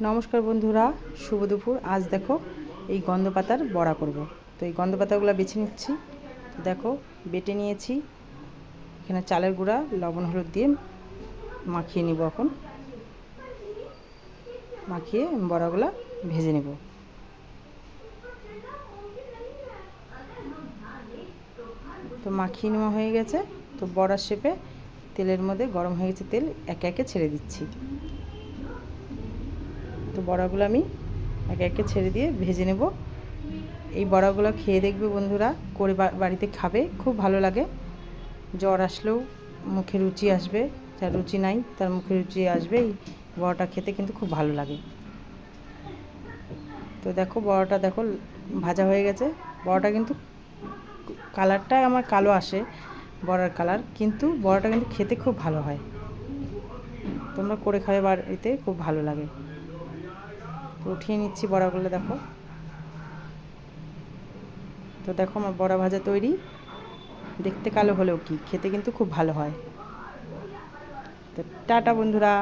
নমস্কার বন্ধুরা, শুভ দুপুর। আজ দেখো এই গন্ধ পাতার বড়া করব। তো এই গন্ধ পাতাগুলো বেছে নিচ্ছি। তো দেখো বেটে নিয়েছি। এখানে চালের গুঁড়া লবণ হলুদ দিয়ে মাখিয়ে নিব। এখন মাখিয়ে বড়াগুলো ভেজে নেব। তো মাখিয়ে নেওয়া হয়ে গেছে। তো বড়ার শেপে তেলের মধ্যে গরম হয়ে গেছে, তেল একে একে ছেড়ে দিচ্ছি। তো বড়াগুলো আমি একে একে ছেড়ে দিয়ে ভেজে নেব। এই বড়াগুলো খেয়ে দেখবে বন্ধুরা, করে বাড়িতে খাবে, খুব ভালো লাগে। জ্বর আসলেও মুখে রুচি আসবে, যার রুচি নাই তার মুখে রুচি আসবে। এই বড়াটা খেতে কিন্তু খুব ভালো লাগে। তো দেখো বড়াটা দেখো ভাজা হয়ে গেছে। বড়াটা কিন্তু কালারটা আমার কালো আসে, বড়ার কালার, কিন্তু বড়াটা কিন্তু খেতে খুব ভালো হয়। তোমরা করে খাবে বাড়িতে, খুব ভালো লাগে। তো উঠিয়ে নিচ্ছি বড়াগুলো। দেখো, তো দেখো আমার বড়া ভাজা তৈরি। দেখতে কালো হলেও কি, খেতে কিন্তু খুব ভালো হয়। তো টাটা বন্ধুরা।